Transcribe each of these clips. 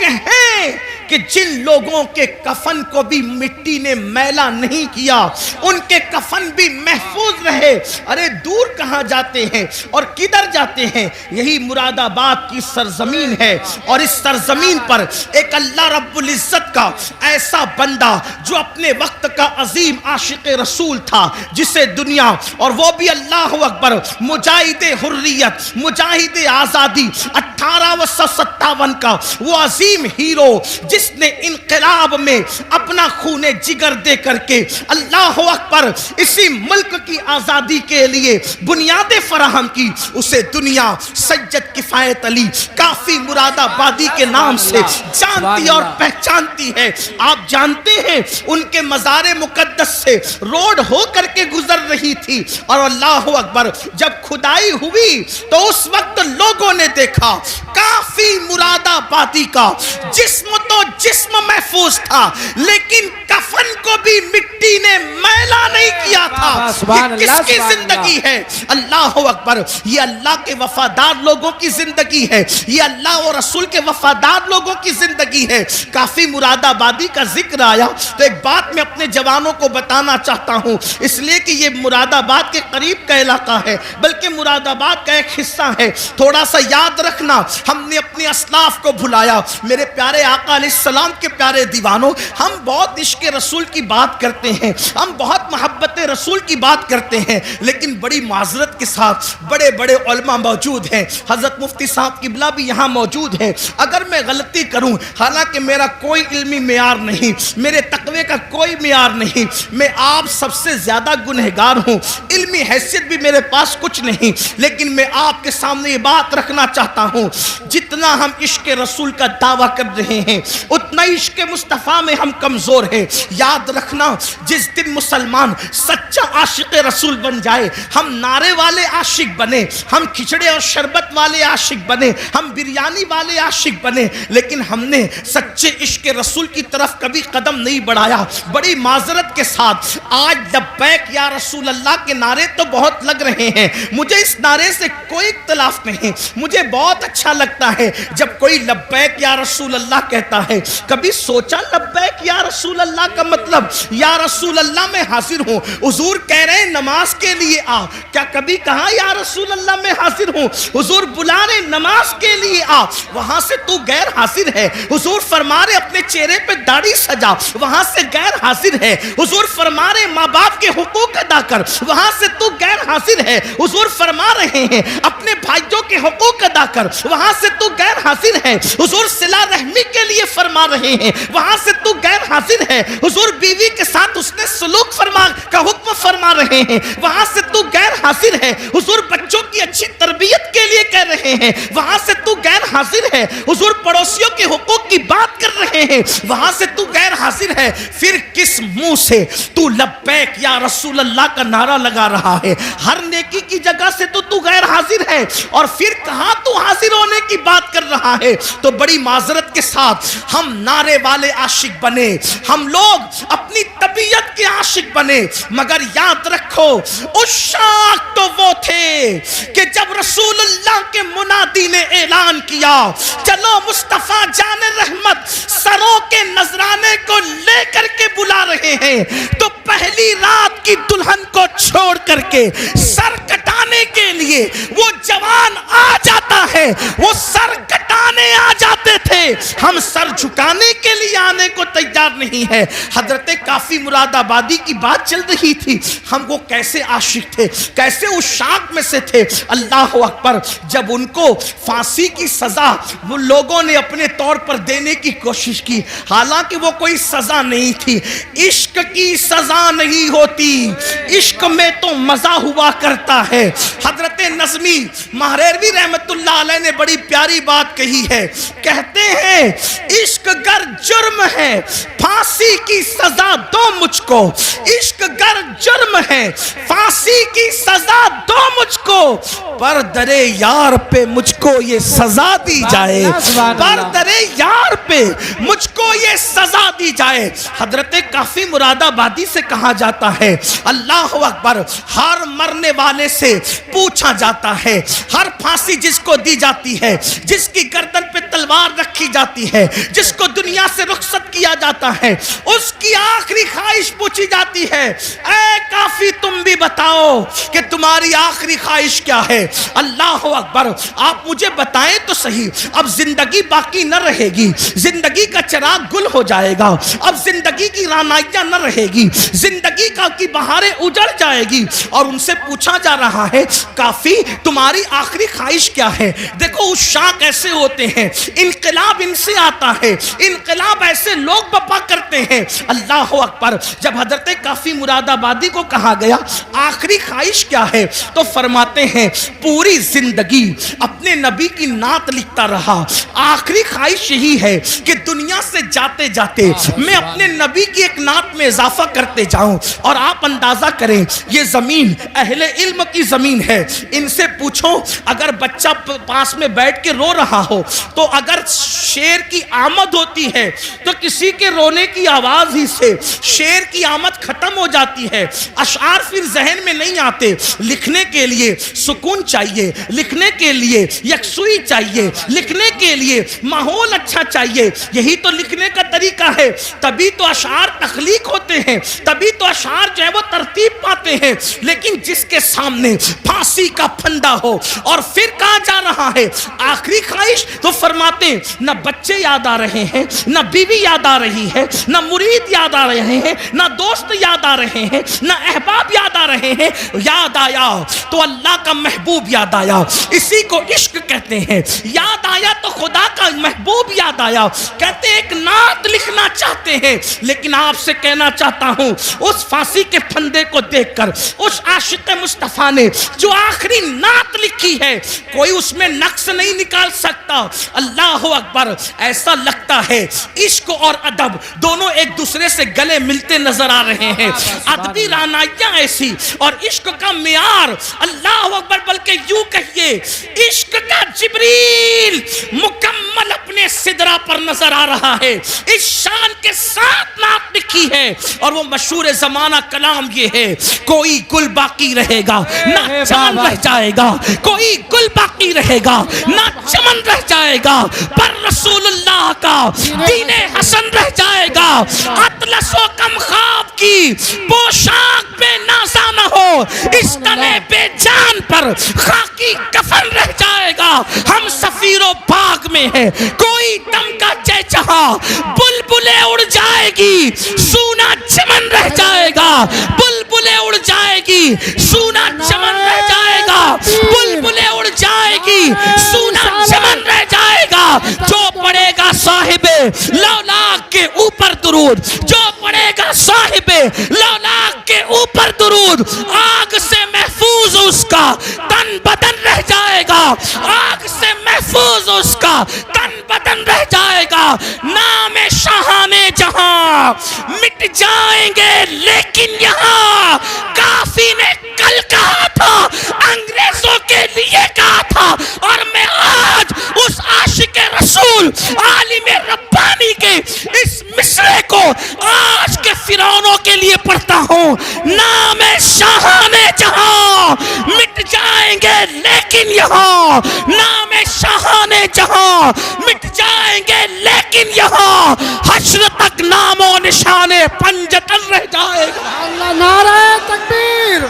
لوگ ہیں کہ جن لوگوں کے کفن کو بھی مٹی نے میلا نہیں کیا، ان کے کفن بھی محفوظ رہے۔ ارے دور کہاں جاتے ہیں اور کدھر جاتے ہیں؟ یہی مراد آباد کی سرزمین ہے، اور اس سرزمین پر ایک اللہ رب العزت کا ایسا بندہ جو اپنے وقت کا عظیم عاشق رسول تھا، جسے دنیا، اور وہ بھی اللہ اکبر، مجاہد حریت، مجاہد آزادی، 1857 کا وہ عظیم ہیرو جس نے انقلاب میں اپنا خون جگر دے کر کے اللہ اکبر اسی ملک کی آزادی کے لیے بنیادیں فراہم کی، اسے دنیا سید کفایت علی کافی مراد آبادی کے نام سے جانتی اور پہچانتی ہے۔ آپ جانتے ہیں ان کے مزار مقدس سے روڈ ہو کر کے گزر رہی تھی، اور اللہ اکبر جب کھدائی ہوئی تو اس وقت لوگوں نے دیکھا کافی مراد آبادی کا جسم تو جسم محفوظ تھا، لیکن کفن کو بھی مٹی نے میلا نہیں کیا تھا۔ یہ کس کی زندگی ہے؟ اللہ اکبر، یہ اللہ کے وفادار لوگوں کی زندگی ہے، یہ اللہ اور رسول کے وفادار لوگوں کی زندگی ہے۔ کافی مراد آبادی کا ذکر آیا تو ایک بات میں اپنے جوانوں کو بتانا چاہتا ہوں، اس لیے کہ یہ مراد آباد کے قریب کا علاقہ ہے، بلکہ مراد آباد کا ایک حصہ ہے۔ تھوڑا سا یاد رکھنا، ہم نے اپنے اسلاف کو بھلایا۔ میرے پیارے آقا علیہ السلام کے پیارے دیوانوں، ہم بہت عشق رسول کی بات کرتے ہیں، ہم بہت محبت رسول کی بات کرتے ہیں، لیکن بڑی معذرت کے ساتھ بڑے بڑے علماء موجود ہیں، حضرت مفتی صاحب قبلہ بھی یہاں موجود ہیں۔ اگر میں غلطی کروں، حالانکہ میرا کوئی علمی معیار نہیں، میرے تقوی کا کوئی معیار نہیں، میں آپ سب سے زیادہ گنہگار ہوں، علمی حیثیت بھی میرے پاس کچھ نہیں، لیکن میں آپ کے سامنے یہ بات رکھنا چاہتا ہوں، جتنا ہم عشق رسول کا دعویٰ کر رہے ہیں اتنا عشق مصطفیٰ میں ہم کمزور ہیں۔ یاد رکھنا، جس دن مسلمان سچا عاشق رسول بن جائے، ہم نعرے والے عاشق بنے، ہم کھچڑے اور شربت والے عاشق بنے، ہم بریانی والے عاشق بنے، لیکن ہم نے سچے عشق رسول کی طرف کبھی قدم نہیں بڑھایا۔ بڑی معذرت کے ساتھ آج لبیک یا رسول اللہ کے نعرے تو بہت لگ رہے ہیں، مجھے اس نعرے سے کوئی اختلاف نہیں، مجھے بہت اچھا لگتا ہے جب کوئی لبیک یا رسول اللہ کہتا ہے۔ کبھی سوچا لبیک یا رسول اللہ کا مطلب یا رسول اللہ میں حاضر ہوں؟ حضور کہہ رہے ہیں نماز کے لیے آ، کیا کبھی کہا یا رسول اللہ میں حاضر ہوں؟ حضور بلا رہے نماز کے لیے آ، وہاں سے تو غیر حاضر ہے۔ حضور فرما رہے اپنے چہرے پہ داڑھی سجا، وہاں سے غیر حاضر ہے۔ حضور فرما رہے ماں باپ کے حقوق ادا کر، وہاں سے تو غیر حاضر ہے۔ حضور فرما رہے ہیں اپنے بھائیوں کے حقوق ادا کر، وہاں سے تو غیر حاضر ہے۔ حضور صلہ رحمی کے لیے فرما رہے ہیں، وہاں سے تو غیر حاضر ہے۔ حضور بیوی کے ساتھ اس نے سلوک کا حکم فرما رہے ہیں، وہاں سے تو غیر حاضر ہے۔ حضور بچوں کی اچھی تربیت کے لیے کہہ رہے ہیں، وہاں سے تو غیر حاضر ہے۔ حضور پڑوسیوں کے حقوق کی بات کر رہے ہیں، وہاں سے تو غیر حاضر ہے۔ پھر کس منہ سے تو لبیک یا رسول اللہ کا نعرہ لگا رہا ہے؟ ہر نیکی کی جگہ سے تو غیر حاضر ہے، اور پھر کہاں تو حاضر ہونے کی بات کر رہا ہے؟ تو بڑی معذرت کے ساتھ ہم نعرے والے عاشق بنے، ہم لوگ اپنی طبیعت کے عاشق بنے، مگر یاد رکھو عشاق تو وہ تھے کہ جب رسول اللہ کے منادی نے اعلان کیا چلو مصطفیٰ جان رحمت سروں کے نذرانے کو لے کر کے بلا رہے ہیں، تو پہلی رات کی دلہن کو چھوڑ کر کے سر کٹانے کے لیے وہ جوان آ جاتا ہے، وہ سر کٹانے آ جاتے تھے، ہم سر جھکانے کے لیے آنے کو تیار نہیں ہے۔ حضرت کافی مراد آبادی کی بات چل رہی تھی، ہم وہ کیسے عاشق تھے، کیسے عشاق میں سے تھے۔ اللہ اکبر، جب ان کو پھانسی کی سزا وہ لوگوں نے اپنے طور پر دینے کی کوشش کی، حالانکہ وہ کوئی سزا نہیں تھی، عشق کی سزا نہیں ہوتی، عشق میں تو مزہ ہوا کرتا ہے۔ حضرت نظمی مہریروی رحمت اللہ علیہ نے بڑی پیاری بات کہی ہے، کہتے ہیں عشق گر جرم ہے پھانسی کی سزا دو مجھ کو، عشق گر جرم ہے پھانسی کی سزا دو مجھ کو، پر درے یار پہ مجھ کو یہ سزا دی جائے، پر درے یار پہ مجھ کو یہ سزا دی جائے. حضرت کافی مراد آبادی سے کہا جاتا ہے اللہ اکبر، ہر مرنے والے سے پوچھا جاتا ہے، ہر پھانسی جس کو دی جاتی ہے، جس کی گردن پہ تلوار رکھی جاتی ہے، جس کو دنیا سے رخصت کیا جاتا ہے، اس کی آخری خواہش پوچھی جاتی ہے. اے کافی تم بھی بتاؤ کہ تمہاری آخری خواہش کیا ہے. اللہ اکبر، آپ مجھے بتائیں تو صحیح، اب زندگی باقی نہ رہے گی، زندگی کا چراغ گل ہو جائے گا، اب زندگی کی رانائیاں نہ رہے گی، زندگی کی بہاریں اجڑ جائے گی، اور ان سے پوچھا جا رہا ہے کافی تمہاری آخری خواہش کیا ہے. دیکھو عشاق ایسے ہوتے ہیں، انقلاب ان سے آتا ہے، انقلاب ایسے لوگ بپا کرتے ہیں. اللہ اکبر، جب حضرت کافی مراد آبادی کو کہا گیا آخری خواہش کیا ہے تو فرماتے ہیں پوری زندگی اپنے نبی کی نعت لکھتا رہا، آخری خواہش یہی ہے کہ دنیا سے جاتے جاتے میں اپنے نبی کی ایک نعت میں اضافہ کرتے جاؤں. اور آپ اندازہ کریں یہ زمین اہل علم کی زمین ہے، ان سے پوچھو اگر بچہ پاس میں بیٹھ کے رو رہا ہو تو اگر شیر کی آمد ہوتی ہے تو کسی کے رونے کی آواز ہی سے شیر کی آمد ختم ہو جاتی ہے، اشعار پھر ذہن میں نہیں آتے. لکھنے کے لیے سکون چاہیے، لکھنے کے لیے یکسوئی چاہیے، لکھنے کے لیے ماحول اچھا چاہیے، یہی تو لکھنے کا طریقہ ہے. تبھی تو اشعار تخلیق ہوتے ہیں، تبھی تو اشعار جو ہے وہ ترتیب پاتے ہیں. لیکن جس کے سامنے پھانسی کا پھندا ہو اور پھر کہا جا رہا ہے آخری خواہش، تو فرماتے ہیں نہ بچے یاد آ رہے ہیں، نہ بیوی یاد آ رہی ہے، نہ مرید یاد آ رہے ہیں، نہ دوست یاد آ رہے ہیں، نہ احباب یاد آ رہے ہیں. یاد آیا تو اللہ کا محبوب یاد آیا، اسی کو عشق کہتے ہیں. یاد آیا تو خدا کا محبوب یاد آیا. کہتے ہیں ایک نعت لکھنا چاہتے ہیں، لیکن آپ سے کہنا چاہتا ہوں اس پھانسی کے پھندے کو دیکھ کر اس عاشق مصطفیٰ نے جو آخری نعت لکھی ہے کوئی اس میں نقص نہیں نکال سکتا. اللہ اکبر، ایسا لگتا ہے عشق اور ادب دونوں ایک دوسرے سے گلے ملتے نظر آ رہے ہیں. ادبی رانائیاں ایسی اور عشق کا معیار، اللہ اکبر، بلکہ یوں کہیے عشق کا جبریل مکمل اپنے سدرہ پر نظر آ رہا ہے. اس شان کے ساتھ نعت لکھی ہے اور وہ مشہور زمانہ کلام یہ ہے کوئی گل باقی رہے گا نہ چمن رہ جائے گا، کوئی گل باقی رہے گا نہ چمن رہ جائے گا، پر رسول اللہ کا دین حسن رہ جائے گا. اطلس و کم خواب کی پوشاک بے نازا نہ ہو، اس تنے بے جان پر خاکی کفن رہ جائے گا. ہم سفیر و باغ میں ہیں، کوئی دم کا چہچہا، بلبلیں اڑ جائے گی، سونا چمن رہ جائے گا. بلبلیں اڑ جائے گی، سونا چمن رہ جائے گا. بلبلیں اڑ جائے گی، سونا چمن رہ جائے گا. جو پڑھے گا صاحب لولاک کے اوپر درود، جو پڑھے گا صاحب لولاک کے اوپر درود، آگ سے محفوظ اس کا تن بدن رہ جائے گا. آگ سے محفوظ اس کا تن بدن رہ جائے گا. نام شاہان جہاں مٹ جائیں گے لیکن یہاں کافی نے کل کہا تھا، انگریزوں کے لیے کہا تھا، اور میں آج اس عاشق رسول عالم ربانی کے اس مصرے کو آج کے فرعونوں کے لیے پڑھتا ہوں. نام شاہان جہاں مٹ جائیں گے لیکن یہاں، نام شاہان جہاں مٹ جائیں گے لیکن یہاں حشر تک نام و نشان پنجتن رہ جائے گا. اللہ، نعرہ تکبیر،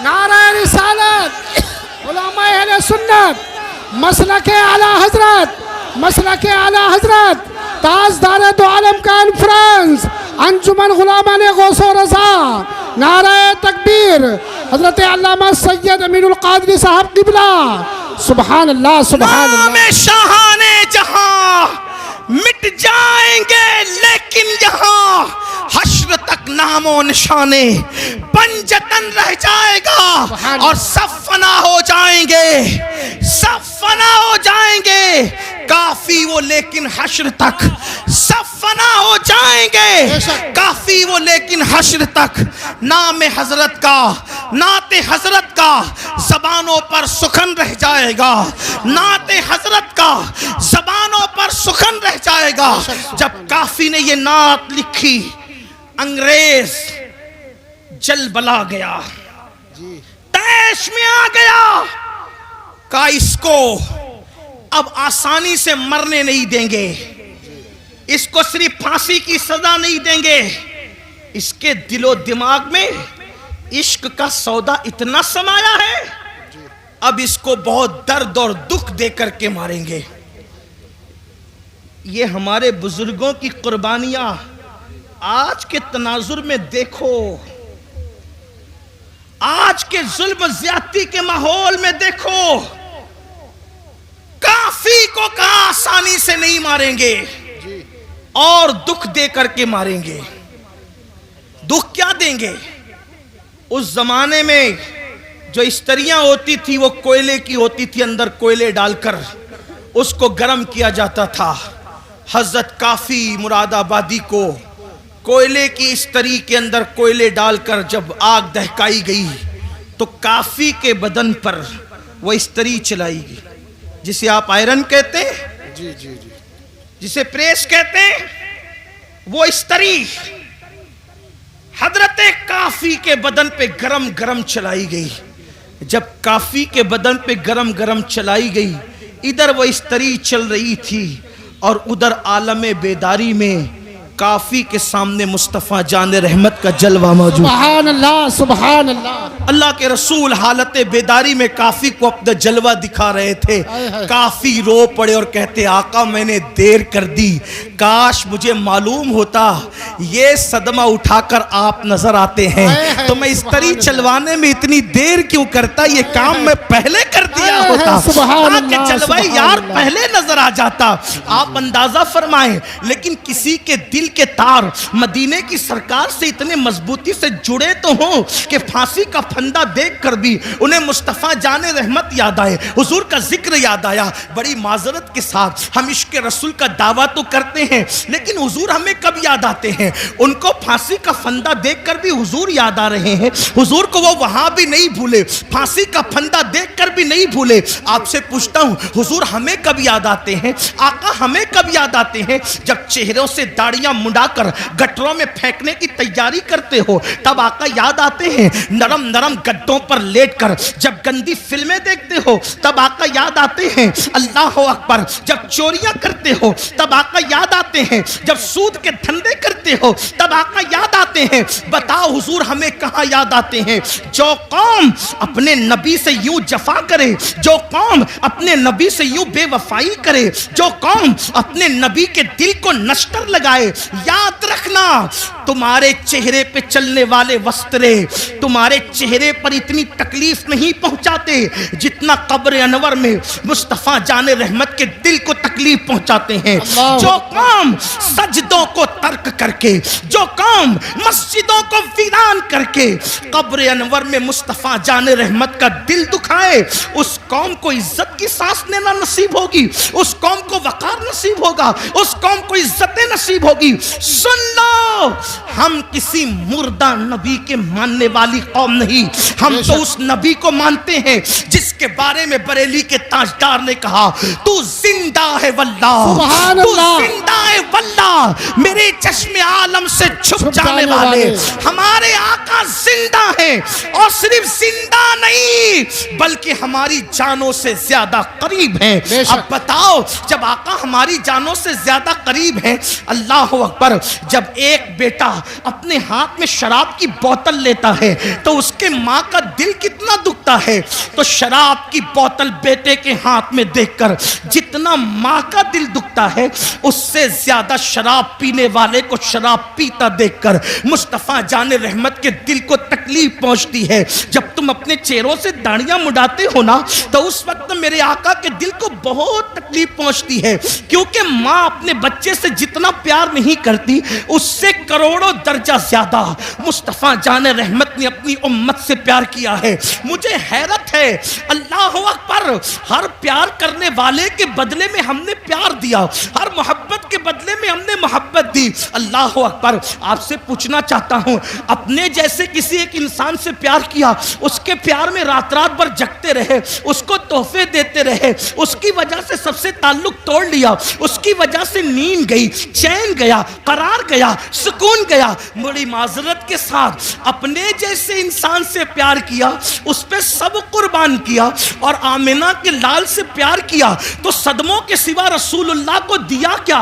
نعرہ رسالت. علماء اہل سنت، مسلک اعلی حضرت، مسلک اعلی حضرت، تاجدار دو عالم کا انفرانس انجمن غلامان غوث و رضا. نعرہ تکبیر حضرت علامہ سید امین القادری صاحب قبلہ. سبحان اللہ، سبحان اللہ. نام شاہان جہاں مٹ جائیں گے لیکن یہاں حشر تک نام و نشانے پنجتن رہ جائے گا اور سب فنا ہو جائیں گے، سب فنا ہو جائیں گے. کافی وہ لیکن حشر تک سب فنا ہو جائیں گے، کافی وہ لیکن حشر تک نام حضرت کا نعت حضرت کا زبانوں پر سخن رہ جائے گا، نعت حضرت کا زبانوں پر سخن رہ جائے گا۔ جب کافی نے یہ نعت لکھی، انگریز جل بلا گیا، تیش میں آ گیا، کہا اس کو اب آسانی سے مرنے نہیں دیں گے، اس کو صرف پھانسی کی سزا نہیں دیں گے، اس کے دل و دماغ میں عشق کا سودا اتنا سمایا ہے، اب اس کو بہت درد اور دکھ دے کر کے ماریں گے۔ یہ ہمارے بزرگوں کی قربانیاں آج کے تناظر میں دیکھو، آج کے ظلم زیادتی کے ماحول میں دیکھو، کافی کو کہاں آسانی سے نہیں ماریں گے اور دکھ دے کر کے ماریں گے۔ دکھ کیا دیں گے؟ اس زمانے میں جو استریاں ہوتی تھی وہ کوئلے کی ہوتی تھی، اندر کوئلے ڈال کر اس کو گرم کیا جاتا تھا۔ حضرت کافی مراد آبادی کو کوئلے کی استری کے اندر کوئلے ڈال کر جب آگ دہکائی گئی تو کافی کے بدن پر وہ استری چلائی گئی، جسے آپ آئرن کہتے ہیں، جسے پریس کہتے ہیں، وہ استری حضرت کافی کے بدن پہ گرم گرم چلائی گئی۔ جب کافی کے بدن پہ گرم گرم چلائی گئی، ادھر وہ استری چل رہی تھی اور ادھر عالم بیداری میں کافی کے سامنے مصطفیٰ جان رحمت کا جلوہ موجود۔ سبحان اللہ، سبحان اللہ۔ اللہ کے رسول حالت بیداری میں کافی کو اپنا جلوہ دکھا رہے تھے۔ کافی رو پڑے اور کہتے آقا میں نے دیر کر دی، کاش مجھے معلوم ہوتا یہ صدمہ اٹھا کر آپ نظر آتے ہیں تو میں اس طرح چلوانے میں اتنی دیر کیوں کرتا، یہ کام میں پہلے کر دیا ہوتا، آکے جلوہ یار پہلے نظر آ جاتا۔ آپ اندازہ فرمائیں، لیکن کسی کے دل کے تار مدینے کی سرکار سے اتنے مضبوطی سے جڑے تو ہوں کہ پھانسی کا پھندا دیکھ کر بھی انہیں مصطفیٰ جان رحمت یاد آئے، حضور کا ذکر یاد آیا۔ بڑی معذرت کے ساتھ ہم عشق رسول کا دعویٰ تو کرتے ہیں، لیکن حضور ہمیں کب یاد آتے ہیں؟ ان کو پھانسی کا پھندا دیکھ کر بھی حضور یاد آ رہے ہیں، حضور کو وہ وہاں بھی نہیں بھولے، پھانسی کا پھندا دیکھ کر بھی نہیں بھولے۔ آپ سے پوچھتا ہوں حضور ہمیں کب یاد آتے ہیں؟ آقا ہمیں کب یاد آتے ہیں؟ جب چہروں سے داڑیاں منڈا کر گٹروں میں پھینکنے کی تیاری کرتے ہو تب آقا یاد آتے ہیں۔ نرم نرم گدوں پر لیٹ کر جب گندی فلمیں دیکھتے ہو تب آقا یاد آتے ہیں۔ اللہ اکبر، جب چوریاں کرتے ہو تب آقا یاد آتے ہیں، جب سود کے دھندے کرتے ہو تب آقا یاد آتے ہیں۔ بتاؤ حضور ہمیں کہاں یاد آتے ہیں؟ جو قوم اپنے نبی سے یوں جفا کرے، جو قوم اپنے نبی سے یوں بے وفائی کرے، جو قوم اپنے نبی کے دل کو نشتر لگائے، یاد رکھنا تمہارے چہرے پہ چلنے والے وسترے تمہارے چہرے پر اتنی تکلیف نہیں پہنچاتے جتنا قبر انور میں مصطفیٰ جان رحمت کے دل کو تکلیف پہنچاتے ہیں۔ جو قوم سجدوں کو ترک کر کے، جو قوم مسجدوں کو ویران کر کے قبر انور میں مصطفیٰ جان رحمت کا دل دکھائے، اس قوم کو عزت کی سانس لینا نصیب ہوگی، اس قوم کو وقار نصیب ہوگا، اس قوم کو عزتیں نصیب ہوگی۔ سن لو، ہم کسی مردہ نبی کے ماننے والی قوم نہیں، ہم تو اس نبی کو مانتے ہیں جس کے بارے میں بریلی کے تاجدار نے کہا تو زندہ ہے واللہ، تو زندہ ہے واللہ، میرے چشم عالم سے چھپ جانے والے ہمارے آقا زندہ ہیں، اور صرف زندہ نہیں بلکہ ہماری جانوں سے زیادہ قریب ہیں۔ اب بتاؤ جب آقا ہماری جانوں سے زیادہ قریب ہیں، اللہ اکبر، جب ایک بیٹا اپنے ہاتھ میں شراب کی بوتل لیتا ہے تو اس کے ماں کا دل کتنا دکھتا ہے، تو شراب کی بوتل بیٹے کے ہاتھ میں دیکھ کر جتنا ماں کا دل دکھتا ہے اس سے زیادہ شراب پینے والے کو شراب پیتا دیکھ کر مصطفیٰ جان رحمت کے دل کو تکلیف پہنچتی ہے۔ جب تم اپنے چہروں سے داڑیاں مڈاتے ہو نا تو اس وقت میرے آقا کے دل کو بہت تکلیف پہنچتی ہے، کیونکہ ماں اپنے بچے سے جتنا پیار نہیں کرتی اس سے کروڑوں درجہ زیادہ مصطفیٰ جان رحمت نے اپنی امت سے پیار کیا ہے۔ مجھے حیرت ہے، اللہ اکبر، ہر پیار کرنے والے کے بدلے میں ہم نے پیار دیا، ہر محبت کے بدلے میں ہم نے محبت دی. اللہ اکبر. آپ سے پوچھنا چاہتا ہوں, اپنے جیسے کسی ایک انسان سے پیار کیا, اس کے پیار میں رات رات بھر جگتے رہے, اس کو تحفے دیتے رہے, اس کی وجہ سے سب سے تعلق توڑ لیا, اس کی وجہ سے نیند گئی, چین گیا, قرار گیا, سکون گیا, بڑی معذرت کے ساتھ اپنے جیسے انسان سے پیار کیا, اس پہ سب قربان کیا, اور آمنہ کے لال سے پیار کیا, تو صدموں کے سوا رسول اللہ کو دیا کیا؟